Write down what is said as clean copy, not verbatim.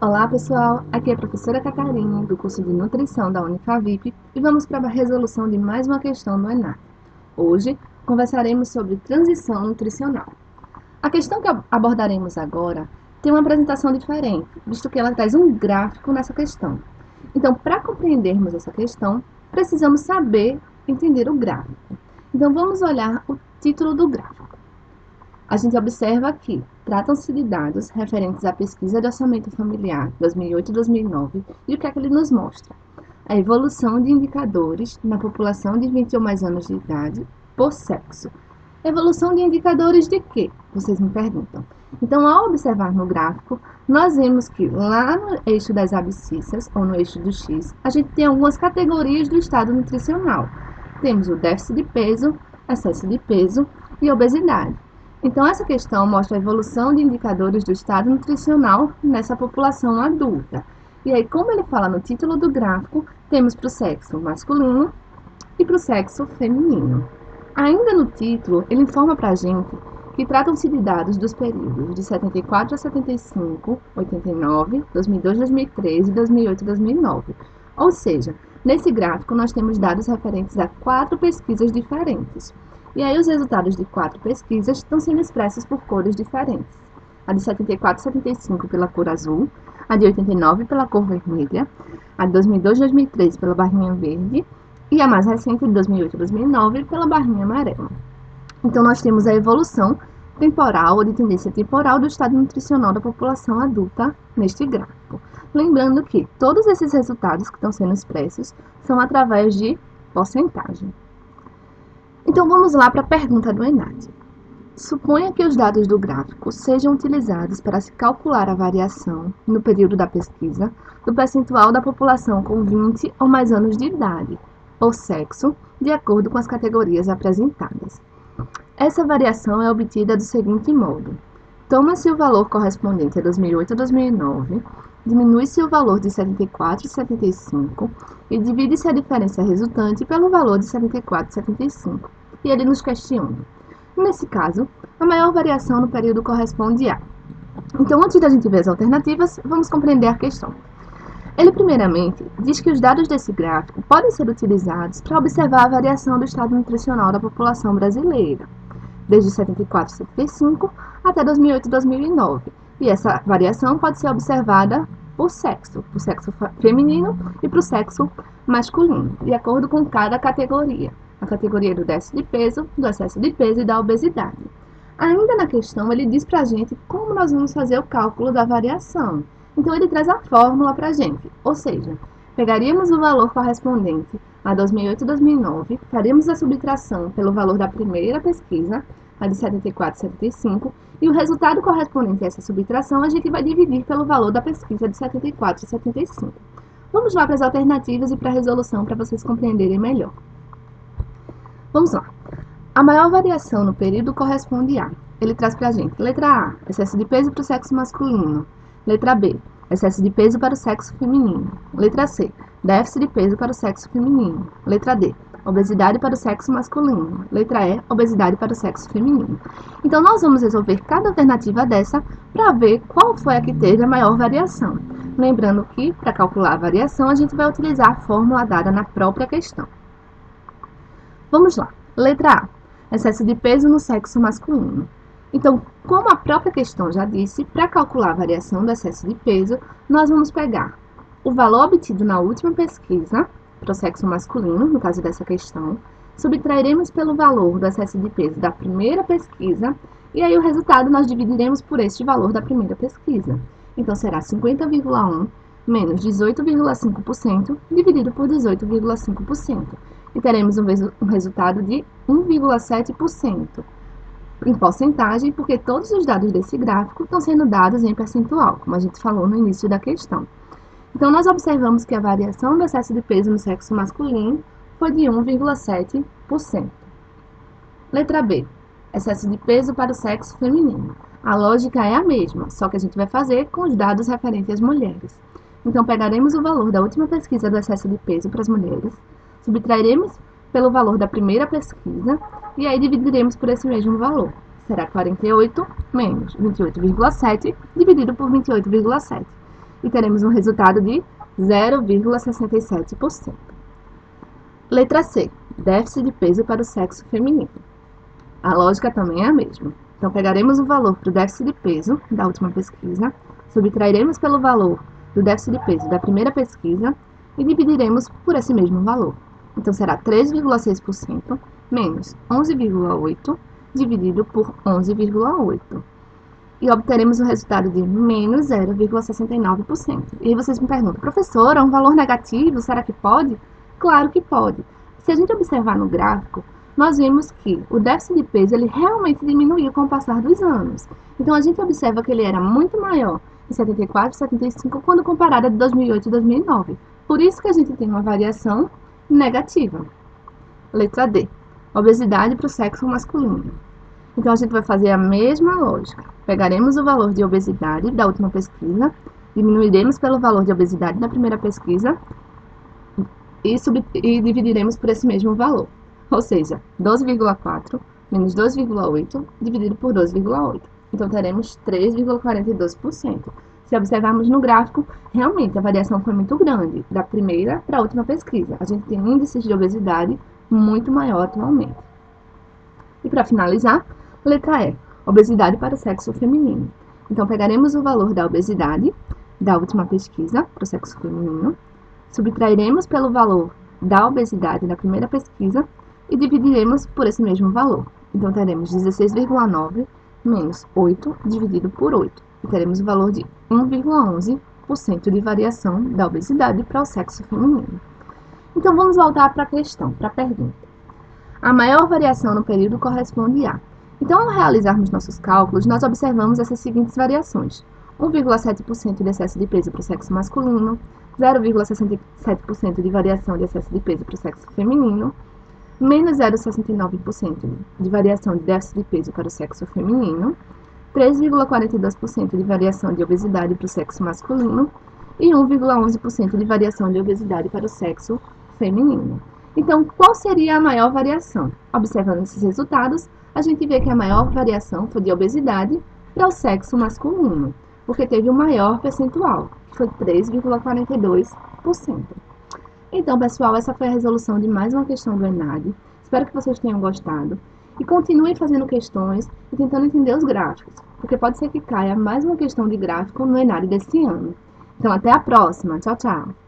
Olá pessoal, aqui é a professora Catarina do curso de Nutrição da Unifavip e vamos para a resolução de mais uma questão do ENAD. Hoje conversaremos sobre transição nutricional. A questão que abordaremos agora tem uma apresentação diferente, visto que ela traz um gráfico nessa questão. Então, para compreendermos essa questão, precisamos saber entender o gráfico. Então, vamos olhar o título do gráfico. A gente observa que tratam-se de dados referentes à pesquisa de orçamento familiar 2008 e 2009 e o que é que ele nos mostra? A evolução de indicadores na população de 20 ou mais anos de idade por sexo. Evolução de indicadores de quê? Vocês me perguntam. Então, ao observar no gráfico, nós vemos que lá no eixo das abscissas, ou no eixo do X, a gente tem algumas categorias do estado nutricional. Temos o déficit de peso, excesso de peso e obesidade. Então, essa questão mostra a evolução de indicadores do estado nutricional nessa população adulta. E aí, como ele fala no título do gráfico, temos para o sexo masculino e para o sexo feminino. Ainda no título, ele informa para a gente que tratam-se de dados dos períodos de 74 a 75, 89, 2002, 2003 e 2008 2009. Ou seja, nesse gráfico nós temos dados referentes a 4 pesquisas diferentes. E aí os resultados de 4 pesquisas estão sendo expressos por cores diferentes. A de 74 e 75 pela cor azul, a de 89 pela cor vermelha, a de 2002 e 2003 pela barrinha verde e a mais recente de 2008 e 2009 pela barrinha amarela. Então nós temos a evolução temporal ou de tendência temporal do estado nutricional da população adulta neste gráfico. Lembrando que todos esses resultados que estão sendo expressos são através de porcentagem. Então vamos lá para a pergunta do ENAD. Suponha que os dados do gráfico sejam utilizados para se calcular a variação, no período da pesquisa, do percentual da população com 20 ou mais anos de idade, por sexo, de acordo com as categorias apresentadas. Essa variação é obtida do seguinte modo. Toma-se o valor correspondente a 2008 a 2009, diminui-se o valor de 74 e 75 e divide-se a diferença resultante pelo valor de 74 e 75. E ele nos questiona. Nesse caso, a maior variação no período corresponde a... Então, antes da gente ver as alternativas, vamos compreender a questão. Ele, primeiramente, diz que os dados desse gráfico podem ser utilizados para observar a variação do estado nutricional da população brasileira, desde 74 e 75 até 2008 e 2009. E essa variação pode ser observada por sexo feminino e para o sexo masculino, de acordo com cada categoria. A categoria do déficit de peso, do excesso de peso e da obesidade. Ainda na questão, ele diz para a gente como nós vamos fazer o cálculo da variação. Então, ele traz a fórmula para a gente, ou seja, pegaríamos o valor correspondente a 2008 e 2009, faríamos a subtração pelo valor da primeira pesquisa, a de 74 e 75, e o resultado correspondente a essa subtração a gente vai dividir pelo valor da pesquisa de 74 e 75. Vamos lá para as alternativas e para a resolução para vocês compreenderem melhor. Vamos lá. A maior variação no período corresponde a... Ele traz para a gente, letra A, excesso de peso para o sexo masculino. Letra B, excesso de peso para o sexo feminino. Letra C, déficit de peso para o sexo feminino. Letra D, obesidade para o sexo masculino. Letra E, obesidade para o sexo feminino. Então, nós vamos resolver cada alternativa dessa para ver qual foi a que teve a maior variação. Lembrando que, para calcular a variação, a gente vai utilizar a fórmula dada na própria questão. Vamos lá. Letra A, excesso de peso no sexo masculino. Então, como a própria questão já disse, para calcular a variação do excesso de peso, nós vamos pegar o valor obtido na última pesquisa, para o sexo masculino, no caso dessa questão, subtrairemos pelo valor do excesso de peso da primeira pesquisa, e aí o resultado nós dividiremos por este valor da primeira pesquisa. Então, será 50,1 menos 18,5% dividido por 18,5%. E teremos um resultado de 1,7%. Em porcentagem, porque todos os dados desse gráfico estão sendo dados em percentual, como a gente falou no início da questão. Então, nós observamos que a variação do excesso de peso no sexo masculino foi de 1,7%. Letra B, excesso de peso para o sexo feminino. A lógica é a mesma, só que a gente vai fazer com os dados referentes às mulheres. Então, pegaremos o valor da última pesquisa do excesso de peso para as mulheres, subtrairemos pelo valor da primeira pesquisa e aí dividiremos por esse mesmo valor. Será 48 menos 28,7 dividido por 28,7. e teremos um resultado de 0,67%. Letra C. Déficit de peso para o sexo feminino. A lógica também é a mesma. Então, pegaremos o valor para o déficit de peso da última pesquisa, subtrairemos pelo valor do déficit de peso da primeira pesquisa e dividiremos por esse mesmo valor. Então, será 3,6% menos 11,8% dividido por 11,8%. E obteremos o resultado de menos 0,69%. E aí vocês me perguntam, professora, um valor negativo, será que pode? Claro que pode. Se a gente observar no gráfico, nós vimos que o déficit de peso ele realmente diminuiu com o passar dos anos. Então, a gente observa que ele era muito maior em 74 e 75 quando comparado a 2008 e 2009. Por isso que a gente tem uma variação negativa. Letra D. Obesidade para o sexo masculino. Então, a gente vai fazer a mesma lógica. Pegaremos o valor de obesidade da última pesquisa, diminuiremos pelo valor de obesidade da primeira pesquisa e dividiremos por esse mesmo valor. Ou seja, 12,4 menos 2,8 dividido por 2,8. Então, teremos 3,42%. Se observarmos no gráfico, realmente a variação foi muito grande, da primeira para a última pesquisa. A gente tem índices de obesidade muito maior atualmente. E para finalizar, letra E, obesidade para o sexo feminino. Então, pegaremos o valor da obesidade da última pesquisa para o sexo feminino, subtrairemos pelo valor da obesidade da primeira pesquisa e dividiremos por esse mesmo valor. Então, teremos 16,9 menos 8 dividido por 8. E teremos o valor de 1,11% de variação da obesidade para o sexo feminino. Então, vamos voltar para a questão, para a pergunta. A maior variação no período corresponde a... Então, ao realizarmos nossos cálculos, nós observamos essas seguintes variações. 1,7% de excesso de peso para o sexo masculino, 0,67% de variação de excesso de peso para o sexo feminino, menos 0,69% de variação de déficit de peso para o sexo feminino, 3,42% de variação de obesidade para o sexo masculino e 1,11% de variação de obesidade para o sexo feminino. Então, qual seria a maior variação? Observando esses resultados, a gente vê que a maior variação foi de obesidade para o sexo masculino, porque teve um maior percentual, que foi 3,42%. Então, pessoal, essa foi a resolução de mais uma questão do ENAD. Espero que vocês tenham gostado. E continuem fazendo questões e tentando entender os gráficos, porque pode ser que caia mais uma questão de gráfico no ENAD desse ano. Então, até a próxima. Tchau, tchau!